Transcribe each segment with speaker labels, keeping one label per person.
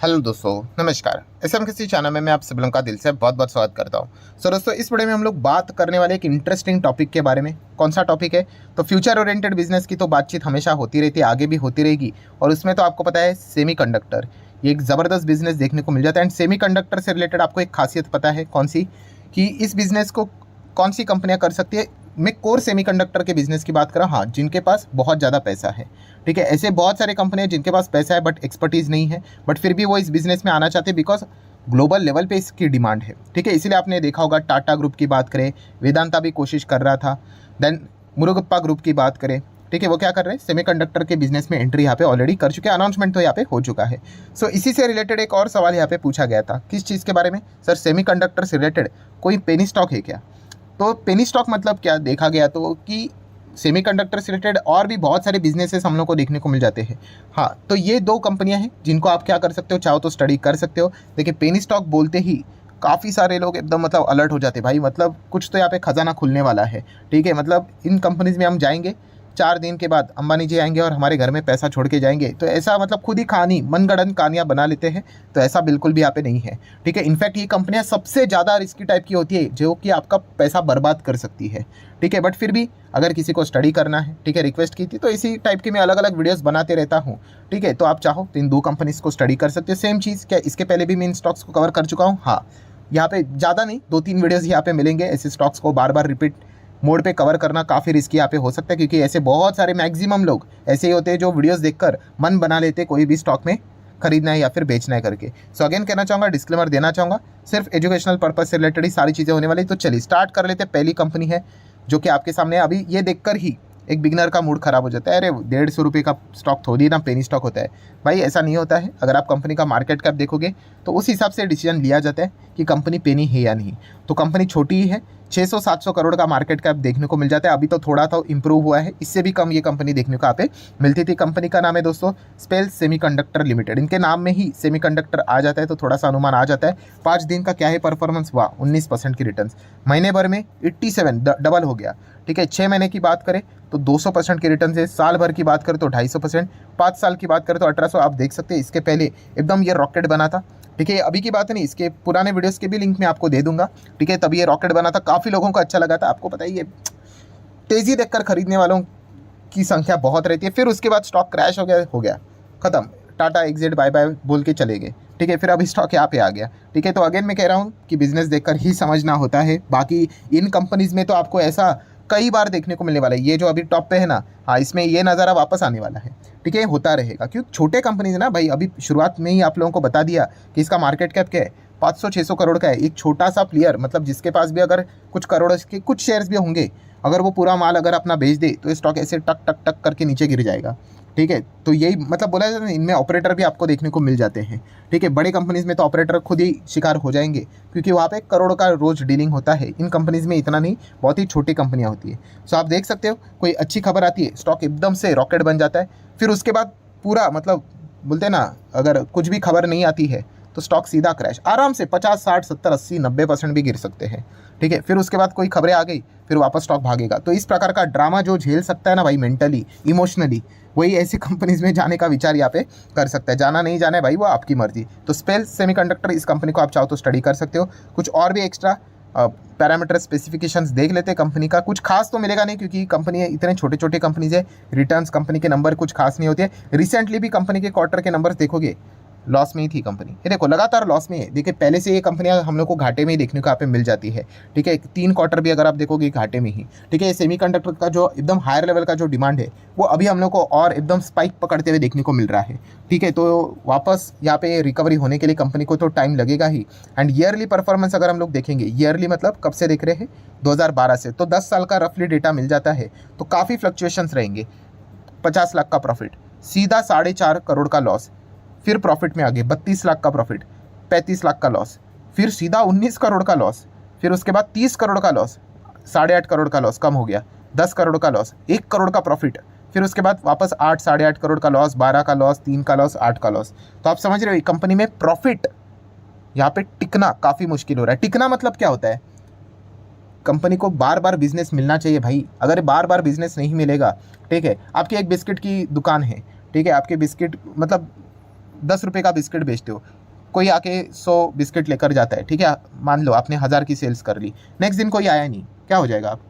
Speaker 1: Hello दोस्तों, नमस्कार। SMKC channel में मैं आप सभी लोगों का दिल से बहुत बहुत स्वागत करता हूं। सो दोस्तों, इस वीडियो में हम लोग बात करने वाले एक इंटरेस्टिंग टॉपिक के बारे में। कौन सा टॉपिक है? तो फ्यूचर ओरिएंटेड बिजनेस की तो बातचीत हमेशा होती रहती है, आगे भी होती रहेगी। और उसमें तो आपको पता है सेमीकंडक्टर, ये एक ज़बरदस्त बिजनेस देखने को मिल जाता है। एंड सेमीकंडक्टर से रिलेटेड आपको एक खासियत पता है कौन सी, कि इस बिज़नेस को कौन सी कंपनियाँ कर सकती है। मैं कोर सेमीकंडक्टर के बिज़नेस की बात कर रहा हूँ, हाँ, जिनके पास बहुत ज़्यादा पैसा है। ठीक है, ऐसे बहुत सारे कंपनियाँ जिनके पास पैसा है बट एक्सपर्टीज़ नहीं है, बट फिर भी वो इस बिज़नेस में आना चाहते हैं बिकॉज ग्लोबल लेवल पे इसकी डिमांड है। ठीक है, इसीलिए आपने देखा होगा टाटा ग्रुप की बात करें, वेदांता भी कोशिश कर रहा था। देन मुरुगप्पा ग्रुप की बात करें, ठीक है, वो क्या कर रहे हैं, सेमीकंडक्टर के बिजनेस में एंट्री यहाँ पे ऑलरेडी कर चुके हैं। अनाउंसमेंट तो यहाँ पे हो चुका है। सो इसी से रिलेटेड एक और सवाल यहाँ पे पूछा गया था, किस चीज़ के बारे में? सर, सेमीकंडक्टर से रिलेटेड कोई पेनी स्टॉक है क्या? तो पेनी स्टॉक मतलब क्या देखा गया तो कि सेमीकंडक्टर से रिलेटेड और भी बहुत सारे बिजनेसेस हम लोग को देखने को मिल जाते हैं। हाँ, तो ये दो कंपनियां हैं जिनको आप क्या कर सकते हो, चाहो तो स्टडी कर सकते हो। देखिए, पेनी स्टॉक बोलते ही काफ़ी सारे लोग एकदम मतलब अलर्ट हो जाते हैं, भाई मतलब कुछ तो यहाँ पे खजाना खुलने वाला है। ठीक है, मतलब इन कंपनीज में हम जाएंगे, 4 दिन के बाद अंबानी जी आएंगे और हमारे घर में पैसा छोड़ के जाएंगे। तो ऐसा मतलब खुद ही कहानी मनगढ़ंत कहानियाँ बना लेते हैं। तो ऐसा बिल्कुल भी यहाँ पे नहीं है। ठीक है, इनफैक्ट ये कंपनियाँ सबसे ज़्यादा रिस्की टाइप की होती है, जो कि आपका पैसा बर्बाद कर सकती है। ठीक है, बट फिर भी अगर किसी को स्टडी करना है, ठीक है, रिक्वेस्ट की थी, तो इसी टाइप की मैं अलग अलग वीडियोस बनाते रहता हूँ। ठीक है, तो आप चाहो तो इन दो कंपनीज को स्टडी कर सकते हो। सेम चीज़ क्या, इसके पहले भी मैं इन स्टॉक्स को कवर कर चुका हूँ। हाँ, यहाँ पे ज़्यादा नहीं, 2-3 वीडियोज़ यहाँ पे मिलेंगे। ऐसे स्टॉक्स को बार बार रिपीट मोड पे कवर करना काफ़ी रिस्की यहाँ पे हो सकता है, क्योंकि ऐसे बहुत सारे मैक्सिमम लोग ऐसे ही होते हैं जो वीडियोस देखकर मन बना लेते कोई भी स्टॉक में खरीदना है या फिर बेचना है करके। सो अगेन कहना चाहूँगा, डिस्क्लेमर देना चाहूँगा, सिर्फ एजुकेशनल पर्पज से रिलेटेड ही सारी चीज़ें होने वाली। तो चलिए स्टार्ट कर लेते हैं। पहली कंपनी है जो कि आपके सामने है। अभी ये देखकर ही एक बिगनर का मूड खराब हो जाता है, अरे 150 रुपये का स्टॉक थोड़ी ना पेनी स्टॉक होता है। भाई ऐसा नहीं होता है। अगर आप कंपनी का मार्केट कैप देखोगे तो उस हिसाब से डिसीजन लिया जाता है कि कंपनी पेनी है या नहीं। तो कंपनी छोटी ही है, 600-700 करोड़ का मार्केट कैप देखने को मिल जाता है। अभी तो थोड़ा तो इंप्रूव हुआ है, इससे भी कम ये कंपनी देखने को यहाँ पे मिलती थी। कंपनी का नाम है दोस्तों स्पेल सेमीकंडक्टर लिमिटेड। इनके नाम में ही सेमीकंडक्टर आ जाता है तो थोड़ा सा अनुमान आ जाता है। 5 दिन का क्या है परफॉर्मेंस हुआ, 19% की रिटर्न, महीने भर में 87 डबल हो गया। ठीक है, 6 महीने की बात करें तो 200% की रिटर्न है। साल भर की बात करें तो 250%, 5 साल की बात करें तो 1800। आप देख सकते हैं इसके पहले एकदम ये रॉकेट बना था। ठीक है, अभी की बात नहीं, इसके पुराने वीडियोस के भी लिंक मैं आपको दे दूंगा। ठीक है, तभी ये रॉकेट बना था, काफ़ी लोगों को अच्छा लगा था। आपको पता ही है, तेज़ी देखकर खरीदने वालों की संख्या बहुत रहती है। फिर उसके बाद स्टॉक क्रैश हो गया खत्म, टाटा एग्जिट बाय बाय बोल के चले गए। ठीक है, फिर अभी स्टॉक यहाँ पे आ गया। ठीक है, तो अगेन मैं कह रहा हूँ कि बिजनेस देखकर ही समझना होता है। बाकी इन कंपनीज में तो आपको ऐसा कई बार देखने को मिलने वाला है। ये जो अभी टॉप पे है ना, हाँ, इसमें ये नज़ारा वापस आने वाला है। ठीक है, होता रहेगा क्योंकि छोटे कंपनीज है ना भाई। अभी शुरुआत में ही आप लोगों को बता दिया कि इसका मार्केट कैप क्या है, 500-600 करोड़ का है। एक छोटा सा प्लेयर, मतलब जिसके पास भी अगर कुछ करोड़ के कुछ शेयर्स भी होंगे, अगर वो पूरा माल अगर अपना बेच दे तो स्टॉक ऐसे टक टक टक करके नीचे गिर जाएगा। ठीक है, तो यही मतलब बोला जाता है, इनमें ऑपरेटर भी आपको देखने को मिल जाते हैं। ठीक है, बड़े कंपनीज में तो ऑपरेटर खुद ही शिकार हो जाएंगे, क्योंकि वहाँ पे करोड़ का रोज डीलिंग होता है। इन कंपनीज में इतना नहीं, बहुत ही छोटी कंपनियाँ होती है। सो आप देख सकते हो, कोई अच्छी खबर आती है, स्टॉक एकदम से रॉकेट बन जाता है। फिर उसके बाद पूरा मतलब बोलते हैं ना, अगर कुछ भी खबर नहीं आती है तो स्टॉक सीधा क्रैश, आराम से 50, 60, 70, 80, 90% भी गिर सकते हैं। ठीक है, फिर उसके बाद कोई खबरें आ गई, फिर वापस स्टॉक भागेगा। तो इस प्रकार का ड्रामा जो झेल सकता है ना भाई, मेंटली इमोशनली, वही ऐसी कंपनीज में जाने का विचार यहाँ पे कर सकता है। जाना नहीं जाना है भाई, वो आपकी मर्जी। तो स्पेल सेमीकंडक्टर, इस कंपनी को आप चाहो तो स्टडी कर सकते हो। कुछ और भी एक्स्ट्रा पैरामीटर स्पेसिफिकेशंस देख लेते हैं कंपनी का। कुछ खास तो मिलेगा नहीं, क्योंकि कंपनी इतने छोटे छोटे कंपनीज है, रिटर्न्स कंपनी के नंबर कुछ खास नहीं होते हैं। रिसेंटली भी कंपनी के क्वार्टर के नंबर्स देखोगे, लॉस में ही थी कंपनी। ये देखो, लगातार लॉस में है। देखिए, पहले से ये कंपनियां हम लोग को घाटे में ही देखने को यहाँ पे मिल जाती है। ठीक है, 3 क्वार्टर भी अगर आप देखोगे घाटे में ही। ठीक है, सेमीकंडक्टर का जो एकदम हायर लेवल का जो डिमांड है, वो अभी हम लोग को और एकदम स्पाइक पकड़ते हुए देखने को मिल रहा है। ठीक है, तो वापस यहाँ पे रिकवरी होने के लिए कंपनी को तो टाइम लगेगा ही। एंड ईयरली परफॉर्मेंस अगर हम लोग देखेंगे, ईयरली मतलब कब से देख रहे हैं, 2012 से, तो 10 साल का रफली डेटा मिल जाता है। तो काफ़ी फ्लक्चुएशंस रहेंगे। 50 लाख का प्रॉफिट, सीधा 4.5 करोड़ का लॉस, फिर प्रॉफिट में आगे 32 लाख का प्रॉफिट, 35 लाख का लॉस, फिर सीधा 19 करोड़ का लॉस, फिर उसके बाद 30 करोड़ का लॉस, 8.5 करोड़ का लॉस कम हो गया, 10 करोड़ का लॉस, 1 करोड़ का प्रॉफिट, फिर उसके बाद वापस 8, 8.5 करोड़ का लॉस, 12 का लॉस, 3 का लॉस, 8 का लॉस। तो आप समझ रहे हो, कंपनी में प्रॉफिट यहाँ पे टिकना काफ़ी मुश्किल हो रहा है। टिकना मतलब क्या होता है, कंपनी को बार बार बिजनेस मिलना चाहिए भाई। अगर बार बार बिजनेस नहीं मिलेगा, ठीक है, आपकी एक बिस्किट की दुकान है, ठीक है, आपके बिस्किट मतलब 10 रुपये का बिस्किट बेचते हो, कोई आके 100 बिस्किट लेकर जाता है, ठीक है, मान लो आपने 1000 की सेल्स कर ली, नेक्स्ट दिन कोई आया नहीं, क्या हो जाएगा? आप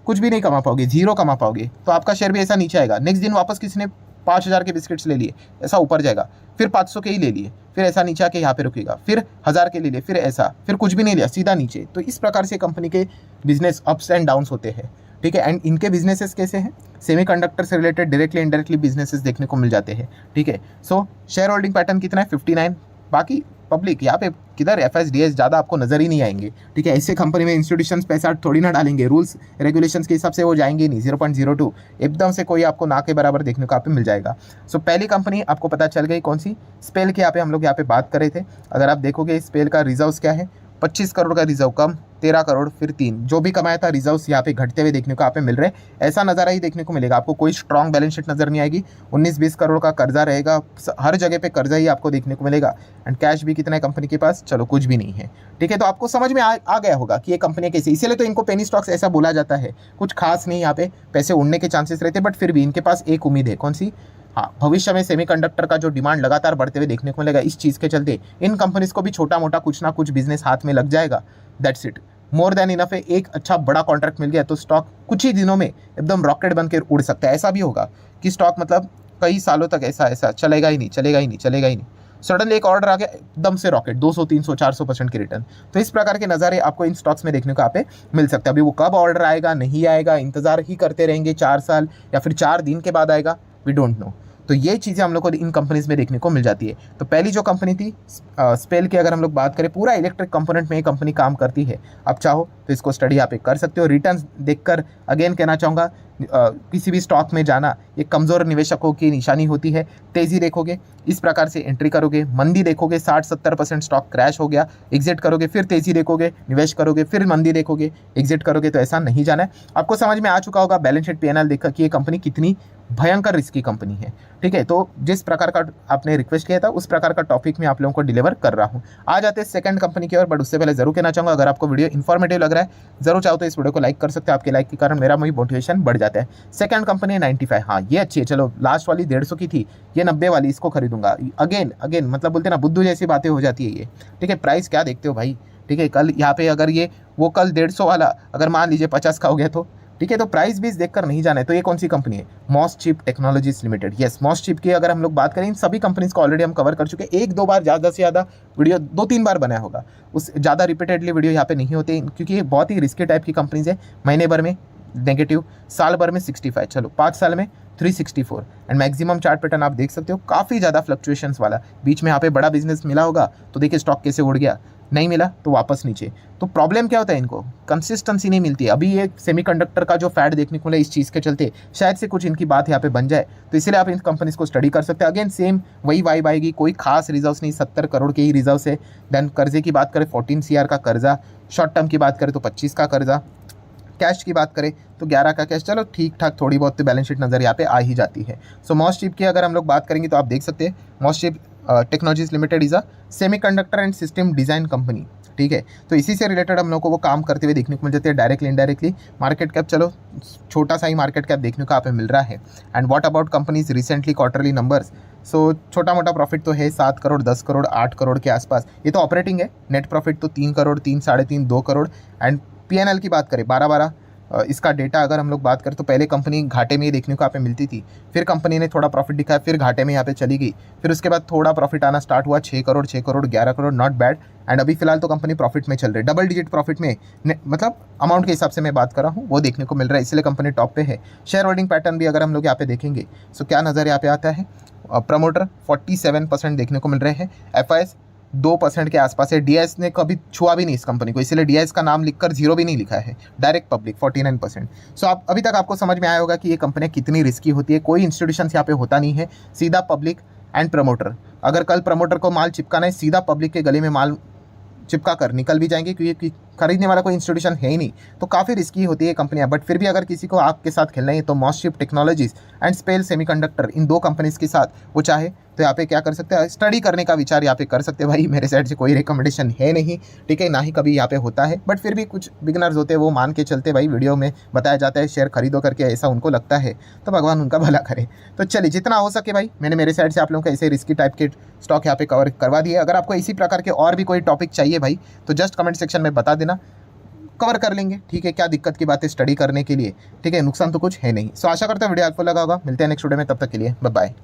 Speaker 1: कुछ भी नहीं कमा पाओगे, जीरो कमा पाओगे, तो आपका शेयर भी ऐसा नीचे आएगा। नेक्स्ट दिन वापस किसी ने 5000 के बिस्किट्स ले लिए, ऐसा ऊपर जाएगा, फिर 500 के ही ले लिए, फिर ऐसा नीचे आके यहाँ पे रुकेगा, फिर 1000 के ले लिए, फिर ऐसा, फिर कुछ भी नहीं लिया, सीधा नीचे। तो इस प्रकार से कंपनी के बिजनेस अप्स एंड डाउन्स होते हैं, ठीक है। एंड इनके बिजनेसेस कैसे हैं? सेमीकंडक्टर से रिलेटेड डायरेक्टली इनडायरेक्टली बिजनेसेस देखने को मिल जाते हैं, ठीक है। सो शेयर होल्डिंग पैटर्न कितना है? 59। बाकी पब्लिक यहाँ पे किधर FSDS ज़्यादा आपको नजर ही नहीं आएंगे, ठीक है। ऐसे कंपनी में इंस्टीट्यूशंस पैसा थोड़ी ना डालेंगे, रूल्स रेगुलेशंस के हिसाब से वो जाएंगे नहीं। 0.02 एकदम से कोई आपको ना के बराबर देखने को यहाँ पे मिल जाएगा। सो पहली कंपनी आपको पता चल गई कौन सी? स्पेल की यहाँ पे हम लोग यहाँ पे बात कर रहे थे। अगर आप देखोगे स्पेल का रिजर्व्स क्या है, 25 करोड़ का रिजर्व कम, 13 करोड़ फिर 3, जो भी कमाया था रिजर्व्स यहाँ पे घटते हुए देखने को यहाँ पे मिल रहे हैं। ऐसा नज़ारा ही देखने को मिलेगा आपको, कोई स्ट्रॉन्ग बैलेंस शीट नजर नहीं आएगी। 19-20 करोड़ का कर्जा रहेगा, हर जगह पे कर्जा ही आपको देखने को मिलेगा। एंड कैश भी कितना है कंपनी के पास? चलो कुछ भी नहीं है, ठीक है। तो आपको समझ में आ गया होगा कि ये कंपनी कैसी, इसीलिए तो इनको पेनी स्टॉक्स ऐसा बोला जाता है। कुछ खास नहीं, यहाँ पे पैसे उड़ने के चांसेस रहते हैं, बट फिर भी इनके पास एक उम्मीद है, कौन सी? हाँ, भविष्य में सेमीकंडक्टर का जो डिमांड लगातार बढ़ते हुए देखने को मिलेगा, इस चीज़ के चलते इन कंपनीज को भी छोटा मोटा कुछ ना कुछ बिजनेस हाथ में लग जाएगा। That's it, more than enough है। एक अच्छा बड़ा कॉन्ट्रैक्ट मिल गया तो स्टॉक कुछ ही दिनों में एकदम रॉकेट बन के उड़ सकता है। ऐसा भी होगा कि स्टॉक मतलब कई सालों तक ऐसा चलेगा ही नहीं। सडनली एक ऑर्डर आ गया, एकदम से रॉकेट 200, 300, 400% की रिटर्न। तो इस प्रकार के नज़ारे आपको इन स्टॉक्स में देखने को यहाँ पे मिल सकता है। अभी वो कब ऑर्डर आएगा, नहीं आएगा, इंतजार ही करते रहेंगे 4 साल या फिर 4 दिन के बाद आएगा, वी डोंट नो। तो ये चीज़ें हम लोग को इन कंपनीज में देखने को मिल जाती है। तो पहली जो कंपनी थी स्पेल की, अगर हम लोग बात करें, पूरा इलेक्ट्रिक कंपोनेंट में ये कंपनी काम करती है। आप चाहो तो इसको स्टडी यहाँ पे कर सकते हो। रिटर्न्स देखकर अगेन कहना चाहूँगा, किसी भी स्टॉक में जाना ये कमज़ोर निवेशकों की निशानी होती है। तेज़ी देखोगे इस प्रकार से एंट्री करोगे, मंदी देखोगे 60-70% स्टॉक क्रैश हो गया, एग्जिट करोगे, फिर तेज़ी देखोगे, निवेश करोगे, फिर मंदी देखोगे, एग्जिट करोगे, तो ऐसा नहीं जाना है। आपको समझ में आ चुका होगा बैलेंस शीट PNL देखा कि ये कंपनी कितनी भयंकर रिस्की कंपनी है, ठीक है। तो जिस प्रकार का आपने रिक्वेस्ट किया था उस प्रकार का टॉपिक मैं आप लोगों को डिलीवर कर रहा हूँ। आ जाते हैं सेकंड कंपनी की ओर, बट उससे पहले जरूर कहना चाहूँगा, अगर आपको वीडियो इन्फॉर्मेटिव लग रहा है, जरूर चाहो तो इस वीडियो को लाइक कर सकते हैं। आपके लाइक के कारण मेरा मोटिवेशन बढ़ जाता है। सेकंड कंपनी है 95। हाँ, ये अच्छी है। चलो, लास्ट वाली 150 की थी, ये 90 वाली, इसको खरीदूंगा। अगेन मतलब बोलते ना, बुद्धू जैसी बातें हो जाती है ये, ठीक है। प्राइस क्या देखते हो भाई, ठीक है। कल यहाँ पे अगर ये वो कल 150 वाला अगर मान लीजिए 50 का हो गया तो ठीक है, तो प्राइस भी देखकर नहीं जाना है। तो ये कौन सी कंपनी है? मॉसचिप टेक्नोलॉजीज लिमिटेड। यस, मॉसचिप की अगर हम लोग बात करें, इन सभी कंपनीज को ऑलरेडी हम कवर कर चुके हैं। 1-2 बार, ज़्यादा से ज़्यादा वीडियो 2-3 बार बनाया होगा, उस ज़्यादा रिपीटेडली वीडियो यहाँ पे नहीं होते, क्योंकि ये बहुत ही रिस्की टाइप की कंपनीज है। महीने भर में नेगेटिव, साल भर में 65, चलो 5 साल में 364। एंड मैक्सिमम चार्ट पैटर्न आप देख सकते हो, काफ़ी ज़्यादा फ्लक्चुएशंस वाला। बीच में यहाँ पे बड़ा बिजनेस मिला होगा तो देखिए स्टॉक कैसे उड़ गया, नहीं मिला तो वापस नीचे। तो प्रॉब्लम क्या होता है, इनको कंसिस्टेंसी नहीं मिलती है। अभी ये सेमीकंडक्टर का जो फैट देखने को मिला, इस चीज़ के चलते शायद से कुछ इनकी बात यहाँ पे बन जाए, तो इसलिए आप इन कंपनीज को स्टडी कर सकते हैं। अगेन सेम वही वाइब आएगी, कोई खास रिजर्व्स नहीं, 70 करोड़ के ही रिजर्व्स है। देन कर्जे की बात करें 14 CR का कर्जा, शॉर्ट टर्म की बात करें तो 25 का कर्जा, कैश की बात करें तो 11 का कैश। चलो ठीक ठाक, थोड़ी बहुत तो बैलेंस शीट नज़र यहाँ पे आ ही जाती है। सो मॉसचिप की अगर हम लोग बात करेंगे तो आप देख सकते हैं, MosChip technologies limited is a semiconductor and system design company, ठीक है। तो इसी से रिलेटेड हम लोग को वो काम करते हुए देखने को मिल जाते हैं, डायरेक्टली इनडायरेक्टली। मार्केट कैप, चलो छोटा सा ही मार्केट कैप देखने को यहाँ पे मिल रहा है। And what about companies recently quarterly numbers? So छोटा मोटा प्रॉफिट तो है 7 करोड़, 10 करोड़, 8 करोड़ के आसपास, ये तो ऑपरेटिंग है। नेट प्रॉफिट तो 3 करोड़, 3, 3.5, 2 करोड़। एंड PNL की बात करें 12-12, इसका डेटा अगर हम लोग बात करें तो पहले कंपनी घाटे में ही देखने को यहाँ पे मिलती थी, फिर कंपनी ने थोड़ा प्रॉफिट दिखाया, फिर घाटे में यहाँ पे चली गई, फिर उसके बाद थोड़ा प्रॉफिट आना स्टार्ट हुआ, 6 crore, 6 crore, 11 crore, not bad. And अभी फिलहाल तो कंपनी प्रॉफिट में चल रही है, डबल डिजिट प्रॉफिट में, मतलब अमाउंट के हिसाब से मैं बात कर रहा हूँ, वो देखने को मिल रहा है, इसलिए कंपनी टॉप पे है। शेयर होल्डिंग पैटर्न भी अगर हम लोग यहाँ पे देखेंगे सो क्या नज़र यहाँ पे आता है? प्रमोटर 47% देखने को मिल रहे हैं, FIS 2% के आसपास है। DIS ने कभी छुआ भी नहीं इस कंपनी को, इसलिए DIS का नाम लिखकर 0 भी नहीं लिखा है। Direct public 49%। सो आप अभी तक आपको समझ में आया होगा कि ये कंपनियाँ कितनी रिस्की होती है। कोई इंस्टीट्यूशन यहाँ पे होता नहीं है, सीधा पब्लिक एंड प्रमोटर। अगर कल प्रमोटर को माल चिपकाना है, सीधा पब्लिक के गले में माल चिपका कर निकल भी जाएंगे, क्योंकि खरीदने वाला कोई इंस्टीट्यूशन है ही नहीं, तो काफ़ी रिस्की होती है कंपनियां। बट फिर भी अगर किसी को आपके साथ खेलना है तो MosChip technologies and SPEL semiconductor, इन 2 कंपनीज के साथ वो चाहे तो यहाँ पे क्या कर सकते हैं, स्टडी करने का विचार यहाँ पे कर सकते हैं। भाई मेरे साइड से कोई रिकमेंडेशन है नहीं, ठीक है, ना ही कभी यहाँ पे होता है, बट फिर भी कुछ बिगनर्स होते हैं वो मान के चलते, भाई वीडियो में बताया जाता है शेयर खरीदो करके, ऐसा उनको लगता है, तो भगवान उनका भला करे। तो चलिए जितना हो सके भाई मैंने मेरे साइड से आप लोगों को ऐसे रिस्की टाइप के स्टॉक यहाँ पे कवर करवा दिए। अगर आपको इसी प्रकार के और भी कोई टॉपिक चाहिए भाई तो जस्ट कमेंट सेक्शन में बता देना, कवर कर लेंगे, ठीक है। क्या दिक्कत की बात है स्टडी करने के लिए, ठीक है, नुकसान तो कुछ है नहीं। सो आशा करता हूँ वीडियो हेल्पफुल लगा होगा। मिलते हैं नेक्स्ट वीडियो में, तब तक के लिए बाय बाय।